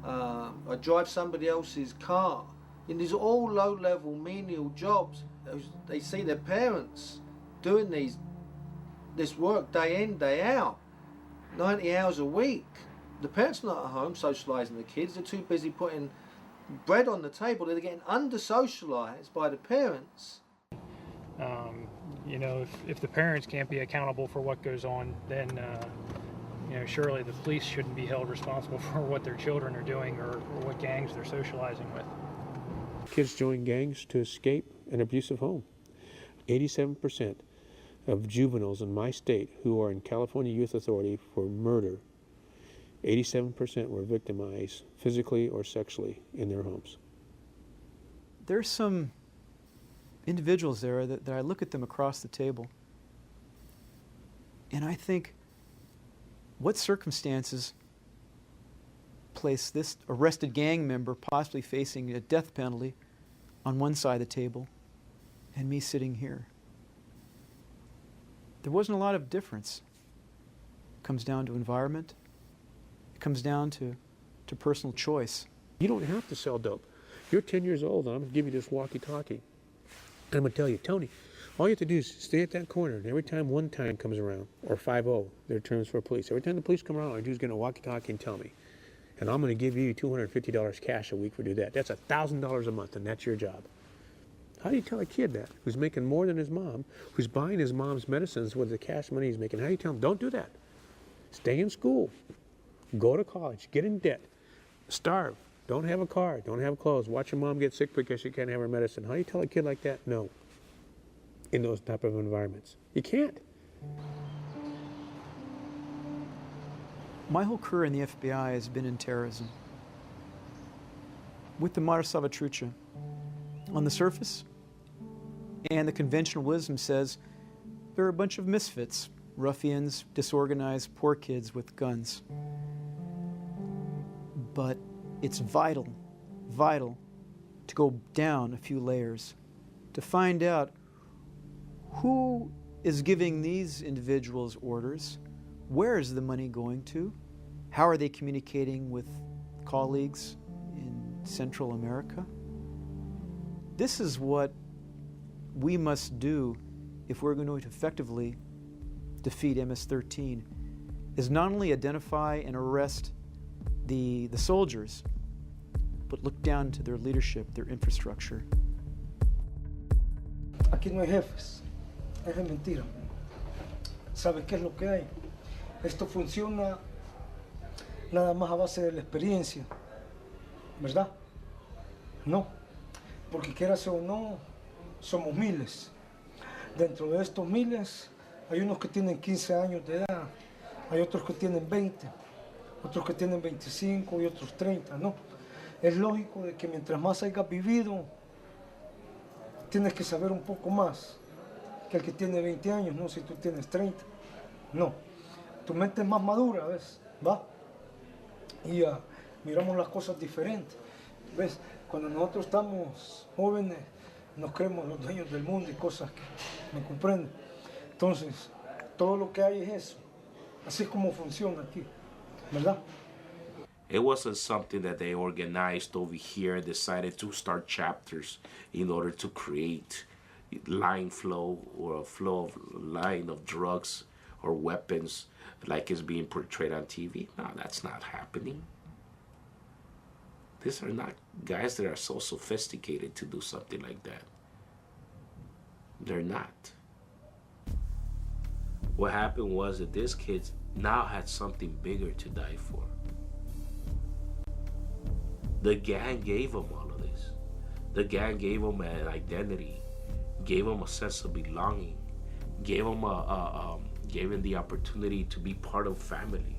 I drive somebody else's car. And these are all low-level menial jobs. They see their parents doing this work day in, day out, 90 hours a week. The parents are not at home socialising the kids. They're too busy putting bread on the table. They're getting under-socialised by the parents. You know, if the parents can't be accountable for what goes on, then you know, surely the police shouldn't be held responsible for what their children are doing or what gangs they're socializing with. Kids join gangs to escape an abusive home. 87% of juveniles in my state who are in California Youth Authority for murder, 87% were victimized physically or sexually in their homes. There's some individuals there that I look at them across the table and I think, what circumstances place this arrested gang member possibly facing a death penalty on one side of the table and me sitting here? There wasn't a lot of difference. It comes down to environment. It comes down to personal choice. You don't have to sell dope. You're 10 years old and I'm going to give you this walkie-talkie. And I'm going to tell you, Tony, all you have to do is stay at that corner, and every time one time comes around, or 5-0, their terms for police, every time the police come around, all I do is get a walkie-talkie and tell me. And I'm going to give you $250 cash a week for doing that. That's $1,000 a month, and that's your job. How do you tell a kid that, who's making more than his mom, who's buying his mom's medicines with the cash money he's making? How do you tell him, don't do that? Stay in school. Go to college. Get in debt. Starve. Don't have a car. Don't have clothes. Watch your mom get sick because she can't have her medicine. How do you tell a kid like that? No. In those type of environments. You can't. My whole career in the FBI has been in terrorism. With the Mare Salvatrucha, on the surface, and the conventional wisdom says they're a bunch of misfits, ruffians, disorganized, poor kids with guns. But it's vital to go down a few layers to find out who is giving these individuals orders, where is the money going to, how are they communicating with colleagues in Central America. This is what we must do if we're going to effectively defeat MS-13, is not only identify and arrest the soldiers, but look down to their leadership, their infrastructure. Aquí no hay jefes, es mentira. ¿Sabes qué es lo que hay? Esto funciona nada más a base de la experiencia, ¿verdad? No, porque quieras o no, somos miles. Dentro de estos miles hay unos que tienen 15 años de edad, hay otros que tienen 20, otros que tienen 25 y otros 30, ¿no? Es lógico de que mientras más hayas vivido, tienes que saber un poco más que el que tiene 20 años, ¿no? Si tú tienes 30, no. Tu mente es más madura, ¿ves? ¿Va? Y miramos las cosas diferentes, ¿ves? Cuando nosotros estamos jóvenes, nos creemos los dueños del mundo y cosas que no comprenden. Entonces, todo lo que hay es eso. Así es como funciona aquí, ¿verdad? It wasn't something that they organized over here, decided to start chapters in order to create line flow or a flow of line of drugs or weapons like is being portrayed on TV. No, that's not happening. These are not guys that are so sophisticated to do something like that. They're not. What happened was that these kids now had something bigger to die for. The gang gave them all of this. The gang gave them an identity, gave them a sense of belonging, gave them gave them the opportunity to be part of family,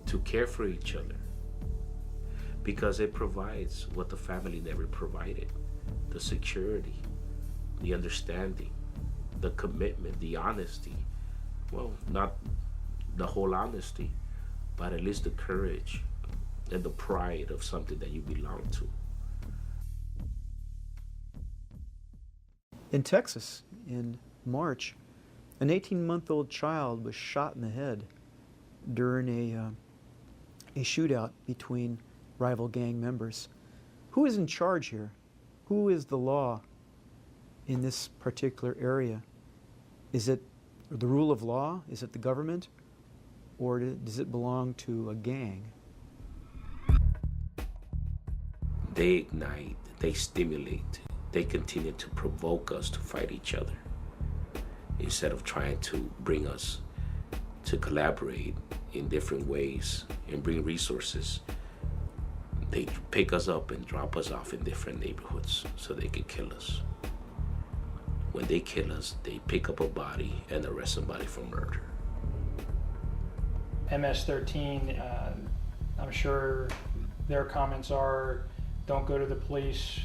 to care for each other, because it provides what the family never provided: the security, the understanding, the commitment, the honesty. Well, not the whole honesty, but at least the courage and the pride of something that you belong to. In Texas, in March, an 18-month-old child was shot in the head during a a shootout between rival gang members. Who is in charge here? Who is the law in this particular area? Is it the rule of law? Is it the government? Or does it belong to a gang? They ignite, they stimulate, they continue to provoke us to fight each other instead of trying to bring us to collaborate in different ways and bring resources. They pick us up and drop us off in different neighborhoods so they can kill us. When they kill us, they pick up a body and arrest somebody for murder. MS-13, I'm sure their comments are, don't go to the police,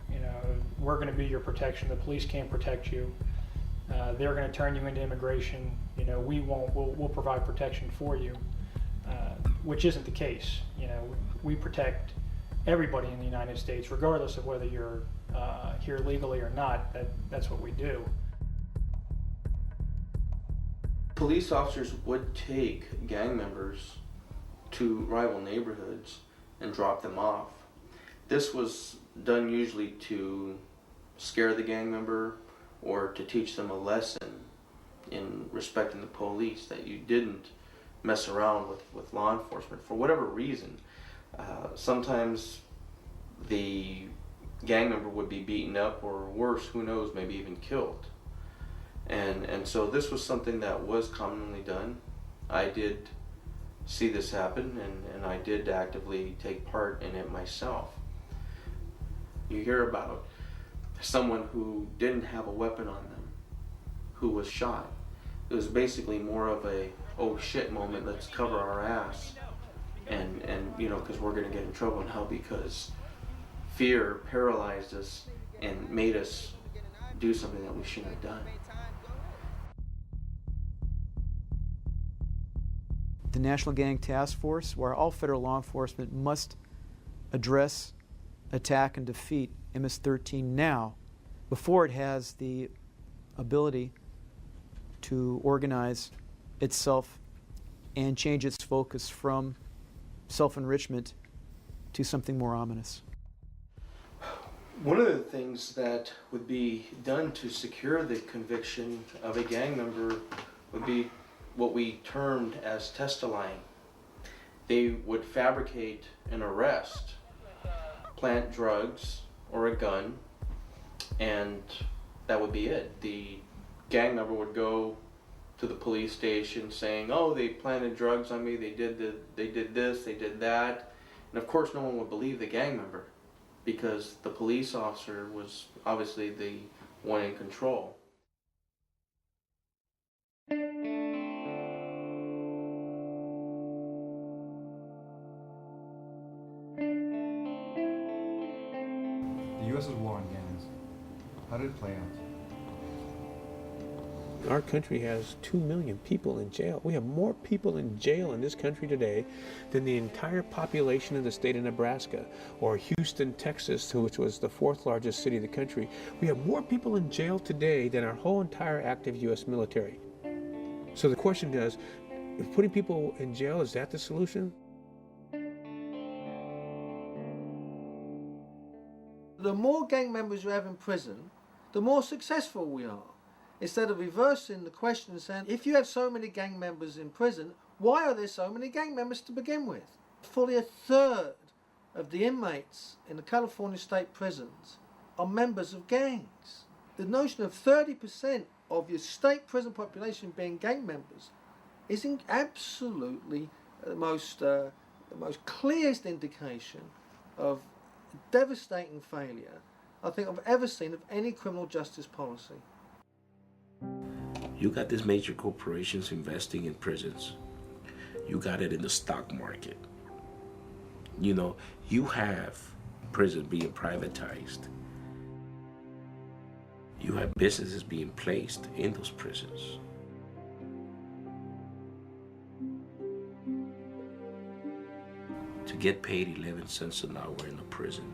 you know, we're going to be your protection, the police can't protect you, they're going to turn you into immigration, you know, we won't, we'll provide protection for you, which isn't the case. You know, we protect everybody in the United States, regardless of whether you're here legally or not. That's what we do. Police officers would take gang members to rival neighborhoods and drop them off. This was done usually to scare the gang member or to teach them a lesson in respecting the police, that you didn't mess around with law enforcement for whatever reason. Sometimes the gang member would be beaten up, or worse, who knows, maybe even killed. And so this was something that was commonly done. I did see this happen, and I did actively take part in it myself. You hear about someone who didn't have a weapon on them who was shot. It was basically more of a, oh shit moment, let's cover our ass, and you know, because we're going to get in trouble now, because fear paralyzed us and made us do something that we shouldn't have done. The National Gang Task Force, where all federal law enforcement must address, attack, and defeat MS-13 now, before it has the ability to organize itself and change its focus from self-enrichment to something more ominous. One of the things that would be done to secure the conviction of a gang member would be what we termed as testifying. They would fabricate an arrest, plant drugs or a gun, and that would be it. The gang member would go to the police station saying, oh, they planted drugs on me, they did this, they did that. And of course no one would believe the gang member, because the police officer was obviously the one in control. The U.S.'s war on gangs, how did it play out? Our country has 2 million people in jail. We have more people in jail in this country today than the entire population of the state of Nebraska, or Houston, Texas, which was the 4th largest city of the country. We have more people in jail today than our whole entire active U.S. military. So the question is, if putting people in jail, is that the solution? The more gang members you have in prison, the more successful we are. Instead of reversing the question and saying, if you have so many gang members in prison, why are there so many gang members to begin with? Fully 1/3 of the inmates in the California state prisons are members of gangs. The notion of 30% of your state prison population being gang members is absolutely the most clearest indication of devastating failure I think I've ever seen of any criminal justice policy. You got these major corporations investing in prisons. You got it in the stock market. You know, you have prisons being privatized. You have businesses being placed in those prisons. To get paid 11 cents an hour in a prison